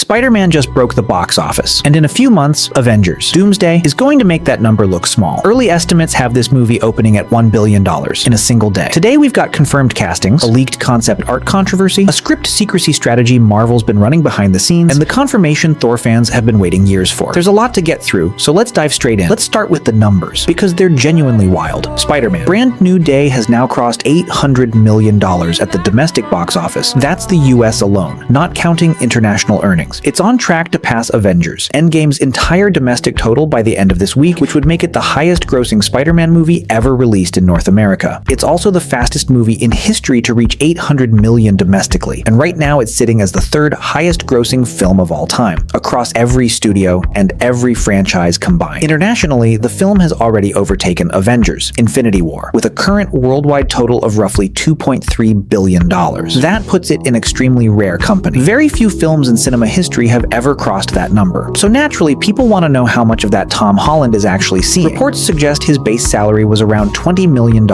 Spider-Man just broke the box office, and in a few months, Avengers: Doomsday is going to make that number look small. Early estimates have this movie opening at $1 billion in a single day. Today we've got confirmed castings, a leaked concept art controversy, a script secrecy strategy Marvel's been running behind the scenes, and the confirmation Thor fans have been waiting years for. There's a lot to get through, so let's dive straight in. Let's start with the numbers, because they're genuinely wild. Spider-Man: Brand New Day has now crossed $800 million at the domestic box office. That's the US alone, not counting international earnings. It's on track to pass Avengers: Endgame's entire domestic total by the end of this week, which would make it the highest-grossing Spider-Man movie ever released in North America. It's also the fastest movie in history to reach 800 million domestically, and right now it's sitting as the third highest-grossing film of all time, across every studio and every franchise combined. Internationally, the film has already overtaken Avengers: Infinity War, with a current worldwide total of roughly $2.3 billion. That puts it in extremely rare company. Very few films in cinema history have ever crossed that number, so naturally people want to know how much of that Tom Holland is actually seeing. Reports suggest his base salary was around $20 million,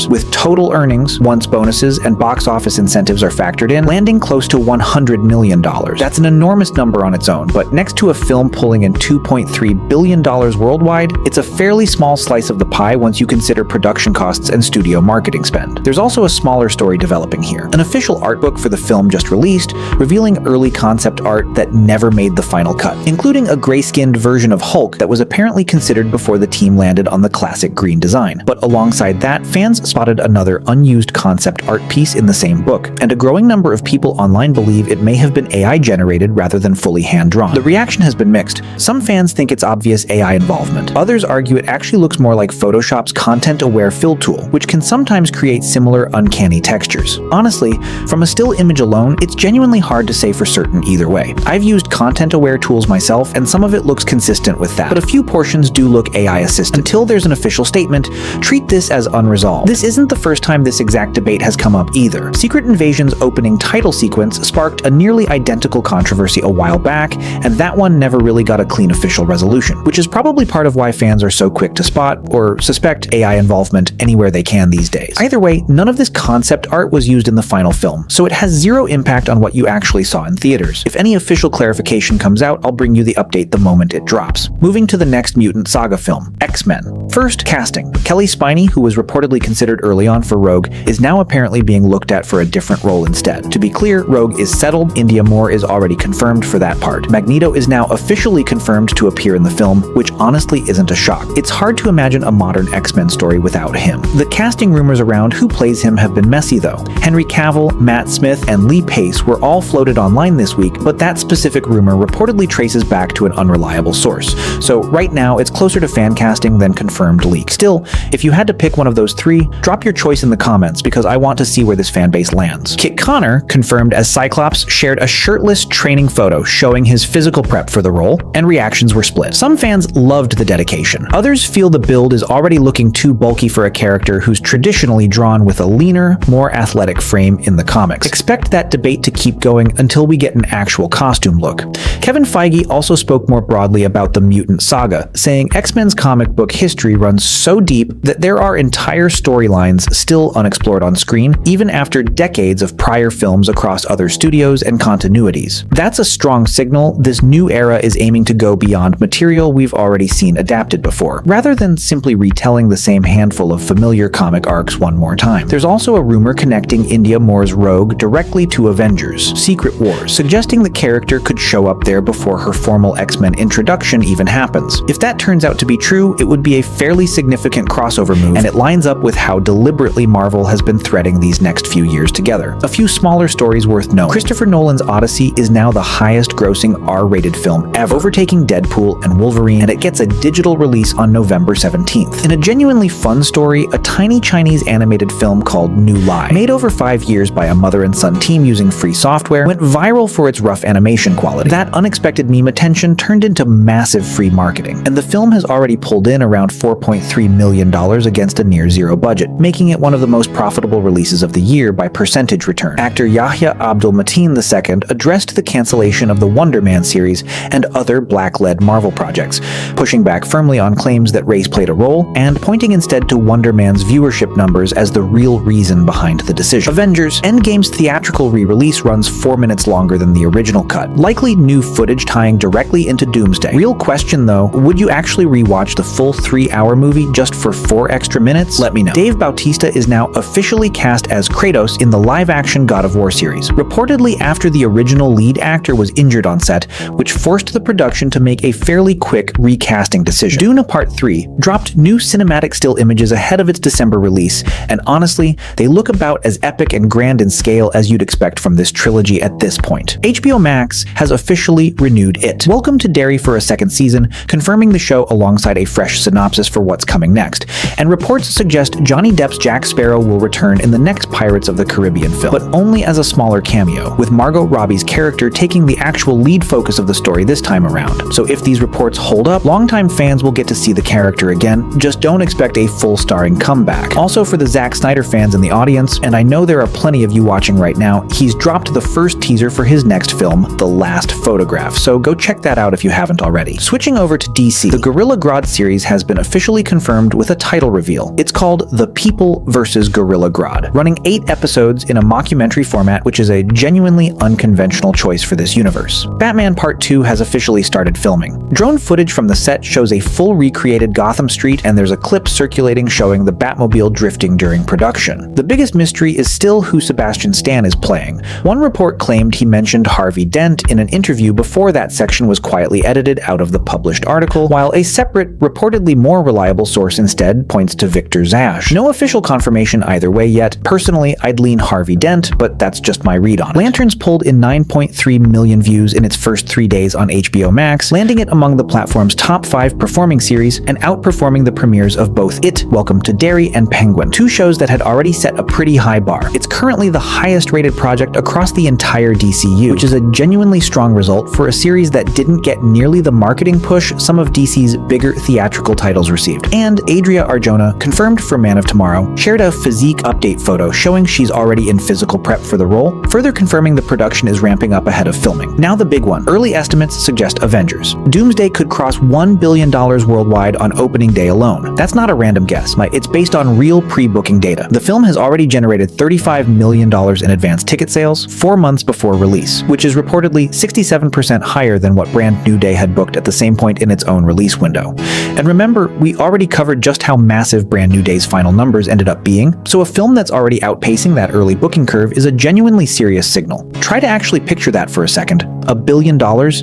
with total earnings, once bonuses and box office incentives are factored in, landing close to $100 million. That's an enormous number on its own, but next to a film pulling in $2.3 billion worldwide, it's a fairly small slice of the pie once you consider production costs and studio marketing spend. There's also a smaller story developing here. An official art book for the film just released, revealing early concept art that never made the final cut, including a gray-skinned version of Hulk that was apparently considered before the team landed on the classic green design. But alongside that, fans spotted another unused concept art piece in the same book, and a growing number of people online believe it may have been AI generated rather than fully hand-drawn. The reaction has been mixed. Some fans think it's obvious AI involvement. Others argue it actually looks more like Photoshop's content-aware fill tool, which can sometimes create similar uncanny textures. Honestly, from a still image alone, it's genuinely hard to say for certain either way. I've used content-aware tools myself, and some of it looks consistent with that, but a few portions do look AI-assisted. Until there's an official statement, treat this as unresolved. This isn't the first time this exact debate has come up either. Secret Invasion's opening title sequence sparked a nearly identical controversy a while back, and that one never really got a clean official resolution, which is probably part of why fans are so quick to spot or suspect AI involvement anywhere they can these days. Either way, none of this concept art was used in the final film, so it has zero impact on what you actually saw in theaters. If any official clarification comes out, I'll bring you the update the moment it drops. Moving to the next Mutant Saga film, X-Men. First, casting. Kelly Spiney, who was reportedly considered early on for Rogue, is now apparently being looked at for a different role instead. To be clear, Rogue is settled. India Moore is already confirmed for that part. Magneto is now officially confirmed to appear in the film, which honestly isn't a shock. It's hard to imagine a modern X-Men story without him. The casting rumors around who plays him have been messy though. Henry Cavill, Matt Smith, and Lee Pace were all floated online this week, but that specific rumor reportedly traces back to an unreliable source. So right now, it's closer to fan casting than confirmed leak. Still, if you had to pick one of those three, drop your choice in the comments because I want to see where this fanbase lands. Kit Connor, confirmed as Cyclops, shared a shirtless training photo showing his physical prep for the role, and reactions were split. Some fans loved the dedication. Others feel the build is already looking too bulky for a character who's traditionally drawn with a leaner, more athletic frame in the comics. Expect that debate to keep going until we get an actual costume look. Kevin Feige also spoke more broadly about the Mutant Saga, saying X-Men's comic book history runs so deep that there are entire storylines still unexplored on screen, even after decades of prior films across other studios and continuities. That's a strong signal this new era is aiming to go beyond material we've already seen adapted before, rather than simply retelling the same handful of familiar comic arcs one more time. There's also a rumor connecting India Moore's Rogue directly to Avengers: Secret Wars, suggesting the character could show up there before her formal X-Men introduction even happens. If that turns out to be true, it would be a fairly significant crossover move, and it lines up with how deliberately Marvel has been threading these next few years together. A few smaller stories worth noting. Christopher Nolan's Odyssey is now the highest-grossing R-rated film ever, overtaking Deadpool and Wolverine, and it gets a digital release on November 17th. In a genuinely fun story, a tiny Chinese animated film called New Lie, made over 5 years by a mother and son team using free software, went viral for its rough animation quality. That unexpected meme attention turned into massive free marketing, and the film has already pulled in around $4.3 million against a near-zero budget, making it one of the most profitable releases of the year by percentage return. Actor Yahya Abdul-Mateen II addressed the cancellation of the Wonder Man series and other Black-led Marvel projects, pushing back firmly on claims that race played a role, and pointing instead to Wonder Man's viewership numbers as the real reason behind the decision. Avengers: Endgame's theatrical re-release runs 4 minutes longer than the original cut, cut. Likely new footage tying directly into Doomsday. Real question though, would you actually rewatch the full 3-hour movie just for 4 extra minutes? Let me know. Dave Bautista is now officially cast as Kratos in the live-action God of War series, reportedly after the original lead actor was injured on set, which forced the production to make a fairly quick recasting decision. Dune Part 3 dropped new cinematic still images ahead of its December release, and honestly, they look about as epic and grand in scale as you'd expect from this trilogy at this point. HBO Max has officially renewed it. Welcome to Derry for a second season, confirming the show alongside a fresh synopsis for what's coming next, and reports suggest Johnny Depp's Jack Sparrow will return in the next Pirates of the Caribbean film, but only as a smaller cameo, with Margot Robbie's character taking the actual lead focus of the story this time around. So if these reports hold up, longtime fans will get to see the character again, just don't expect a full starring comeback. Also for the Zack Snyder fans in the audience, and I know there are plenty of you watching right now, he's dropped the first teaser for his next film, The Last Photograph, so go check that out if you haven't already. Switching over to DC, the Gorilla Grodd series has been officially confirmed with a title reveal. It's called The People vs. Gorilla Grodd, running 8 episodes in a mockumentary format, which is a genuinely unconventional choice for this universe. Batman Part 2 has officially started filming. Drone footage from the set shows a full recreated Gotham Street, and there's a clip circulating showing the Batmobile drifting during production. The biggest mystery is still who Sebastian Stan is playing. One report claimed he mentioned Harvey Dent in an interview before that section was quietly edited out of the published article, while a separate, reportedly more reliable source instead points to Victor Zash. No official confirmation either way yet. Personally, I'd lean Harvey Dent, but that's just my read on it. Lanterns pulled in 9.3 million views in its first 3 days on HBO Max, landing it among the platform's top 5 performing series and outperforming the premieres of both It, Welcome to Derry, and Penguin, 2 shows that had already set a pretty high bar. It's currently the highest rated project across the entire DCU, which is a genuinely strong result for a series that didn't get nearly the marketing push some of DC's bigger theatrical titles received. And Adria Arjona, confirmed for Man of Tomorrow, shared a physique update photo showing she's already in physical prep for the role, further confirming the production is ramping up ahead of filming. Now the big one. Early estimates suggest Avengers. Doomsday could cross $1 billion worldwide on opening day alone. That's not a random guess. It's based on real pre-booking data. The film has already generated $35 million in advance ticket sales 4 months before release, which is reportedly 67% higher than what Brand New Day had booked at the same point in its own release window. And remember, we already covered just how massive Brand New Day's final numbers ended up being, so a film that's already outpacing that early booking curve is a genuinely serious signal. Try to actually picture that for a second. $1 billion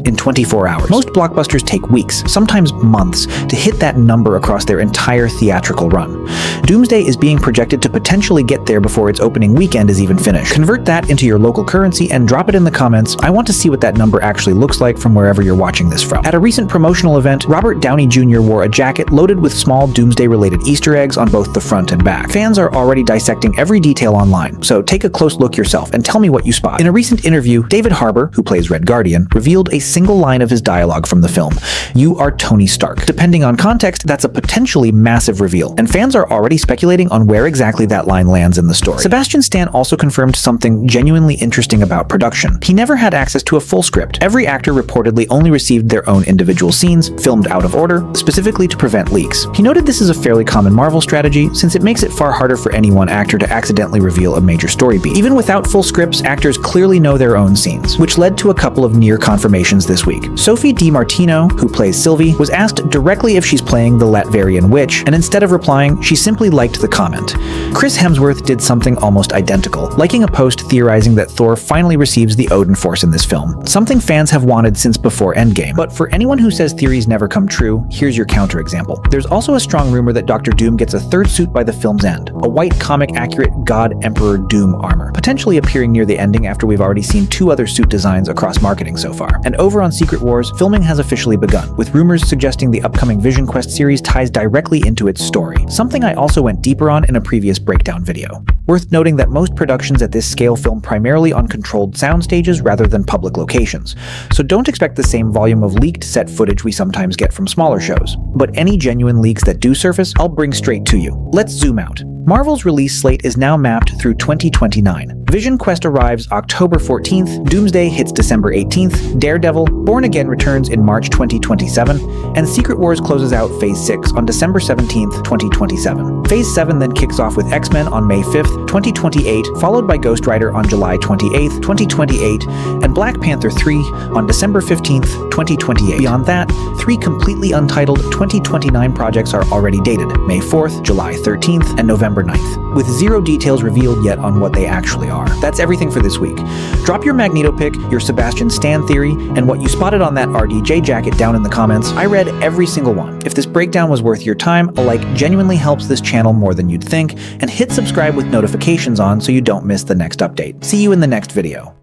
in 24 hours. Most blockbusters take weeks, sometimes months, to hit that number across their entire theatrical run. Doomsday is being projected to potentially get there before its opening weekend is even finished. Convert that into your local currency and drop it in the comments. I want to see what that number actually looks like from wherever you're watching this from. At a recent promotional event, Robert Downey Jr. wore a jacket loaded with small Doomsday-related Easter eggs on both the front and back. Fans are already dissecting every detail online, so take a close look yourself and tell me what you spot. In a recent interview, David Harbour, who plays Red Guardian, revealed a single line of his dialogue from the film: "You are Tony Stark." Depending on context, that's a potentially massive reveal, and fans are already speculating on where exactly that line lands in the story. Sebastian Stan also confirmed something genuinely interesting about production. He never had access to a full script. Every actor reportedly only received their own individual scenes, filmed out of order, specifically to prevent leaks. He noted this is a fairly common Marvel strategy, since it makes it far harder for any one actor to accidentally reveal a major story beat. Even without full scripts, actors clearly know their own scenes, which led to a couple of near confirmations this week. Sophie DiMartino, who plays Sylvie, was asked directly if she's playing the Latvian witch, and instead of replying, she simply liked the comment. Chris Hemsworth did something almost identical, liking a post theorizing that Thor finally receives the Odin Force in this film, something fans have wanted since before Endgame. But for anyone who says theories never come true, here's your counterexample. There's also a strong rumor that Dr. Doom gets a third suit by the film's end, a white comic-accurate God Emperor Doom armor, potentially appearing near the ending after we've already seen 2 other suit designs across marketing so far. And over on Secret Wars, filming has officially begun, with rumors suggesting the upcoming Vision Quest series ties directly into its story, something I also went deeper on in a previous breakdown video. Worth noting that most productions at this scale film primarily on controlled sound stages rather than public locations, so don't expect the same volume of leaked set footage we sometimes get from smaller shows. But any genuine leaks that do surface, I'll bring straight to you. Let's zoom out. Marvel's release slate is now mapped through 2029. Vision Quest arrives October 14th, Doomsday hits December 18th, Daredevil, Born Again returns in March 2027, and Secret Wars closes out Phase 6 on December 17th, 2027. Phase 7 then kicks off with X-Men on May 5th, 2028, followed by Ghost Rider on July 28th, 2028, and Black Panther 3 on December 15th, 2028. Beyond that, 3 completely untitled 2029 projects are already dated, May 4th, July 13th, and November 9th, with zero details revealed yet on what they actually are. That's everything for this week. Drop your Magneto pick, your Sebastian Stan theory, and what you spotted on that RDJ jacket down in the comments. I read every single one. If this breakdown was worth your time, a like genuinely helps this channel more than you'd think, and hit subscribe with notifications on so you don't miss the next update. See you in the next video.